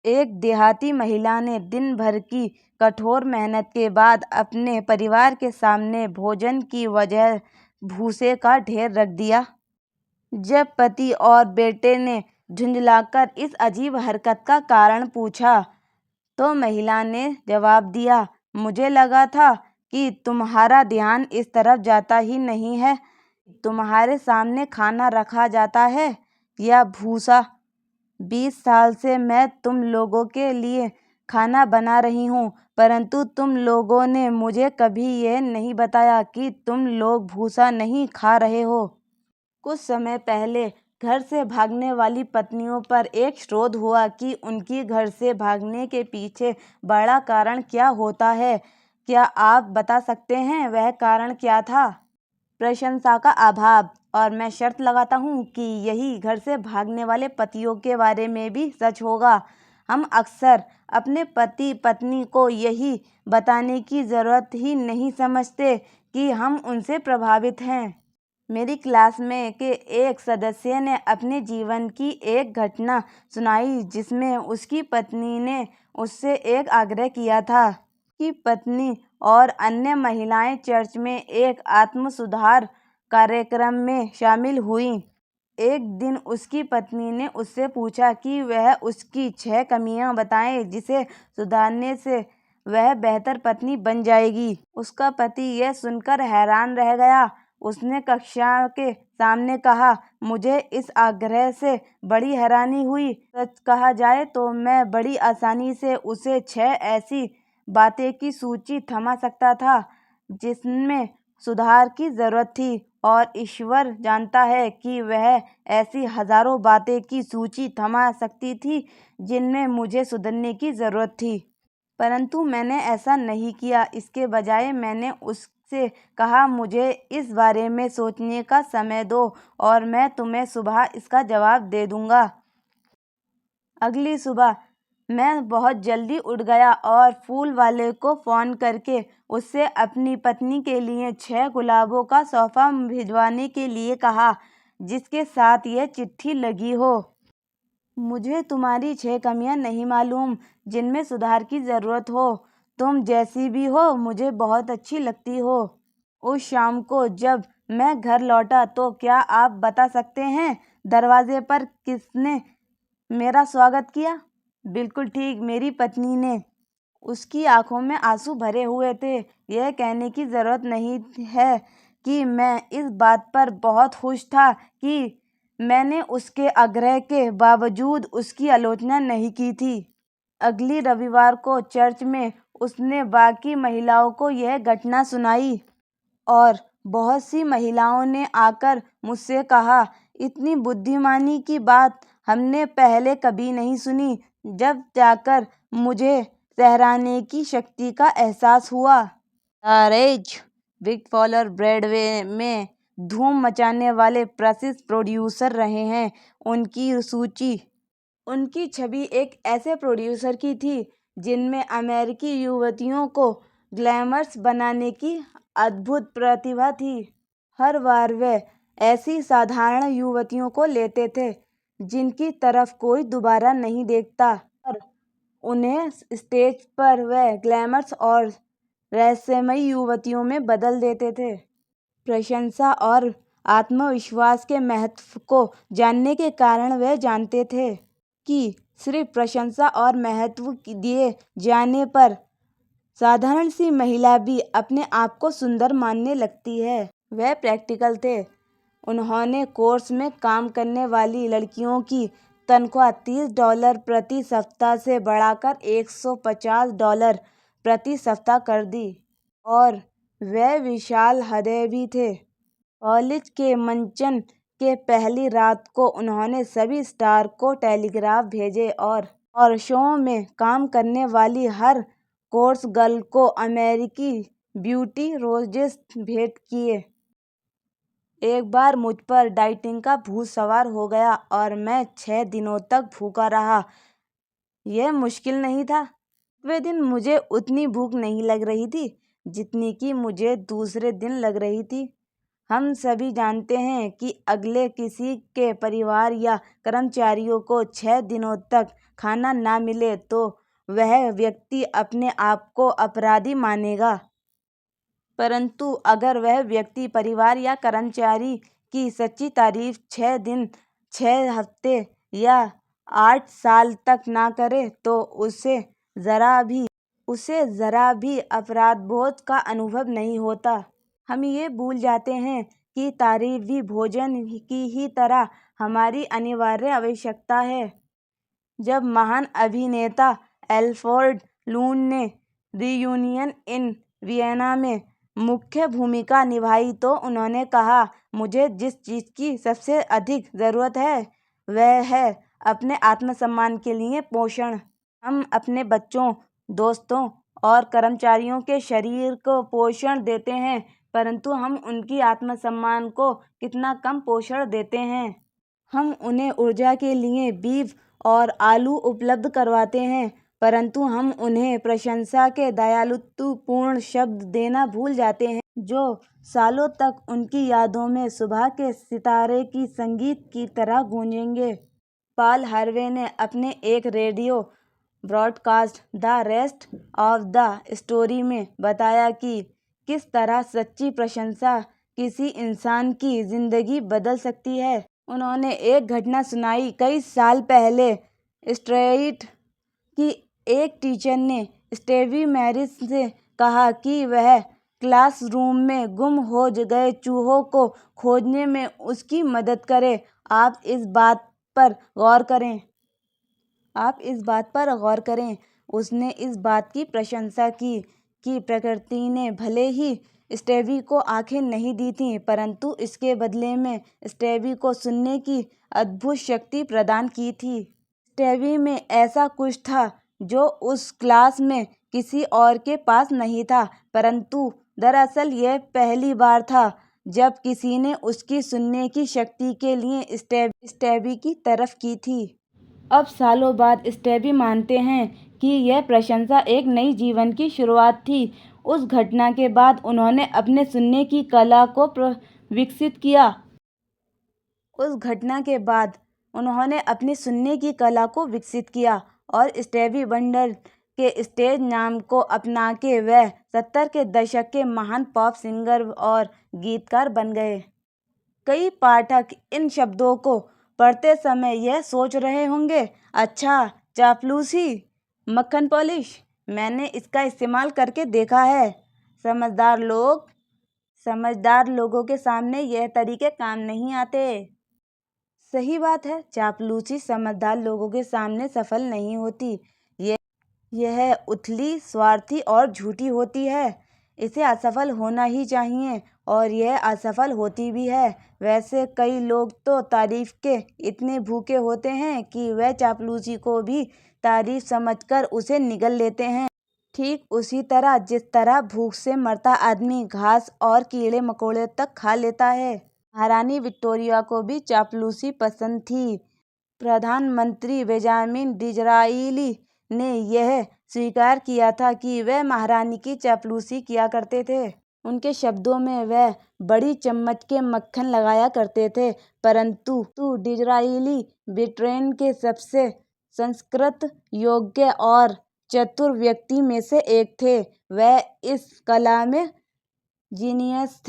एक देहाती महिला ने दिन भर की कठोर मेहनत के बाद अपने परिवार के सामने भोजन की वजह भूसे का ढेर रख दिया। जब पति और बेटे ने झुंझलाकर इस अजीब हरकत का कारण पूछा तो महिला ने जवाब दिया, मुझे लगा था कि तुम्हारा ध्यान इस तरफ जाता ही नहीं है। तुम्हारे सामने खाना रखा जाता है या भूसा। 20 साल से मैं तुम लोगों के लिए खाना बना रही हूँ, परंतु तुम लोगों ने मुझे कभी यह नहीं बताया कि तुम लोग भूसा नहीं खा रहे हो। कुछ समय पहले घर से भागने वाली पत्नियों पर एक शोध हुआ कि उनकी घर से भागने के पीछे बड़ा कारण क्या होता है। क्या आप बता सकते हैं वह कारण क्या था? प्रशंसा का अभाव। और मैं शर्त लगाता हूँ कि यही घर से भागने वाले पतियों के बारे में भी सच होगा। हम अक्सर अपने पति पत्नी को यही बताने की ज़रूरत ही नहीं समझते कि हम उनसे प्रभावित हैं। मेरी क्लास में के एक सदस्य ने अपने जीवन की एक घटना सुनाई जिसमें उसकी पत्नी ने उससे एक आग्रह किया था कि पत्नी और अन्य महिलाएं चर्च में एक आत्म सुधार कार्यक्रम में शामिल हुईं। एक दिन उसकी पत्नी ने उससे पूछा कि वह उसकी 6 कमियां बताए जिसे सुधारने से वह बेहतर पत्नी बन जाएगी। उसका पति यह सुनकर हैरान रह गया। उसने कक्षा के सामने कहा, मुझे इस आग्रह से बड़ी हैरानी हुई। सच कहा जाए तो मैं बड़ी आसानी से उसे 6 ऐसी बातें की सूची थमा सकता था जिसमें सुधार की ज़रूरत थी, और ईश्वर जानता है कि वह ऐसी हजारों बातें की सूची थमा सकती थी जिनमें मुझे सुधरने की ज़रूरत थी। परंतु मैंने ऐसा नहीं किया। इसके बजाय मैंने उससे कहा, मुझे इस बारे में सोचने का समय दो और मैं तुम्हें सुबह इसका जवाब दे दूंगा। अगली सुबह मैं बहुत जल्दी उठ गया और फूल वाले को फ़ोन करके उससे अपनी पत्नी के लिए 6 गुलाबों का तोहफा भिजवाने के लिए कहा जिसके साथ यह चिट्ठी लगी हो। मुझे तुम्हारी 6 कमियां नहीं मालूम जिनमें सुधार की ज़रूरत हो। तुम जैसी भी हो मुझे बहुत अच्छी लगती हो। उस शाम को जब मैं घर लौटा तो क्या आप बता सकते हैं दरवाजे पर किसने मेरा स्वागत किया? बिल्कुल ठीक, मेरी पत्नी ने। उसकी आंखों में आंसू भरे हुए थे। यह कहने की ज़रूरत नहीं है कि मैं इस बात पर बहुत खुश था कि मैंने उसके आग्रह के बावजूद उसकी आलोचना नहीं की थी। अगली रविवार को चर्च में उसने बाकी महिलाओं को यह घटना सुनाई और बहुत सी महिलाओं ने आकर मुझसे कहा, इतनी बुद्धिमानी की बात हमने पहले कभी नहीं सुनी। जब जाकर मुझे सराहने की शक्ति का एहसास हुआ। रेज बिग फॉलर ब्रॉडवे में धूम मचाने वाले प्रसिद्ध प्रोड्यूसर रहे हैं। उनकी छवि एक ऐसे प्रोड्यूसर की थी जिनमें अमेरिकी युवतियों को ग्लैमरस बनाने की अद्भुत प्रतिभा थी। हर बार वे ऐसी साधारण युवतियों को लेते थे जिनकी तरफ कोई दोबारा नहीं देखता और उन्हें स्टेज पर वे ग्लैमरस और रहस्यमयी युवतियों में बदल देते थे। प्रशंसा और आत्मविश्वास के महत्व को जानने के कारण वे जानते थे कि सिर्फ प्रशंसा और महत्व दिए जाने पर साधारण सी महिला भी अपने आप को सुंदर मानने लगती है। वे प्रैक्टिकल थे। उन्होंने कोर्स में काम करने वाली लड़कियों की तनख्वाह $30 प्रति सप्ताह से बढ़ाकर $150 प्रति सप्ताह कर दी और वे विशाल हृदय भी थे। कॉलेज के मंचन के पहली रात को उन्होंने सभी स्टार को टेलीग्राफ भेजे और शो में काम करने वाली हर कोर्स गर्ल को अमेरिकी ब्यूटी रोजेस भेंट किए। एक बार मुझ पर डाइटिंग का भूत सवार हो गया और मैं 6 दिनों तक भूखा रहा। यह मुश्किल नहीं था। वे दिन मुझे उतनी भूख नहीं लग रही थी जितनी कि मुझे दूसरे दिन लग रही थी। हम सभी जानते हैं कि अगले किसी के परिवार या कर्मचारियों को 6 दिनों तक खाना ना मिले तो वह व्यक्ति अपने आप को अपराधी मानेगा। परंतु अगर वह व्यक्ति परिवार या कर्मचारी की सच्ची तारीफ 6 दिन, 6 हफ्ते या 8 साल तक ना करे तो उसे जरा भी अपराधबोध का अनुभव नहीं होता। हम ये भूल जाते हैं कि तारीफ भी भोजन की ही तरह हमारी अनिवार्य आवश्यकता है। जब महान अभिनेता एल्फ्रेड लून ने रियूनियन इन वियना में मुख्य भूमिका निभाई तो उन्होंने कहा, मुझे जिस चीज़ की सबसे अधिक ज़रूरत है वह है अपने आत्मसम्मान के लिए पोषण। हम अपने बच्चों, दोस्तों और कर्मचारियों के शरीर को पोषण देते हैं, परंतु हम उनकी आत्मसम्मान को कितना कम पोषण देते हैं। हम उन्हें ऊर्जा के लिए बीफ और आलू उपलब्ध करवाते हैं, परंतु हम उन्हें प्रशंसा के दयालुत्वपूर्ण शब्द देना भूल जाते हैं जो सालों तक उनकी यादों में सुबह के सितारे की संगीत की तरह गूंजेंगे। पॉल हार्वे ने अपने एक radio broadcast the rest of the story में बताया कि किस तरह सच्ची प्रशंसा किसी इंसान की जिंदगी बदल सकती है। उन्होंने एक घटना सुनाई। कई साल पहले स्ट्रेट की एक टीचर ने स्टेवी मैरिस से कहा कि वह क्लासरूम में गुम हो गए चूहों को खोजने में उसकी मदद करे। आप इस बात पर गौर करें। उसने इस बात की प्रशंसा की कि प्रकृति ने भले ही स्टेवी को आंखें नहीं दी थीं, परंतु इसके बदले में स्टेवी को सुनने की अद्भुत शक्ति प्रदान की थी। स्टेवी में ऐसा कुछ था जो उस क्लास में किसी और के पास नहीं था, परंतु दरअसल यह पहली बार था जब किसी ने उसकी सुनने की शक्ति के लिए स्टेवी की तारीफ की थी। अब सालों बाद स्टेवी मानते हैं कि यह प्रशंसा एक नई जीवन की शुरुआत थी। उस घटना के बाद उन्होंने अपने सुनने की कला को विकसित किया और स्टीवी वंडर के स्टेज नाम को अपना के वह 70 के दशक के महान पॉप सिंगर और गीतकार बन गए। कई पाठक इन शब्दों को पढ़ते समय यह सोच रहे होंगे, अच्छा, चापलूसी, मक्खन पॉलिश, मैंने इसका इस्तेमाल करके देखा है। समझदार लोगों के सामने यह तरीके काम नहीं आते। सही बात है, चापलूसी समझदार लोगों के सामने सफल नहीं होती। यह उथली, स्वार्थी और झूठी होती है। इसे असफल होना ही चाहिए और यह असफल होती भी है। वैसे कई लोग तो तारीफ के इतने भूखे होते हैं कि वह चापलूसी को भी तारीफ समझकर उसे निगल लेते हैं। ठीक उसी तरह जिस तरह भूख से मरता आदमी घास और कीड़े मकोड़े तक खा लेता है। महारानी विक्टोरिया को भी चापलूसी पसंद थी। प्रधानमंत्री बेंजामिन डिज़राएली ने यह स्वीकार किया था कि वह महारानी की चापलूसी किया करते थे। उनके शब्दों में वह बड़ी चम्मच के मक्खन लगाया करते थे, परंतु डिज़राएली ब्रिटेन के सबसे संस्कृत, योग्य और चतुर व्यक्ति में से एक थे। वह इस कला में जीनियस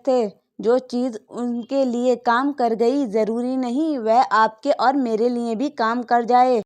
थे। जो चीज़ उनके लिए काम कर गई, जरूरी नहीं वह आपके और मेरे लिए भी काम कर जाए।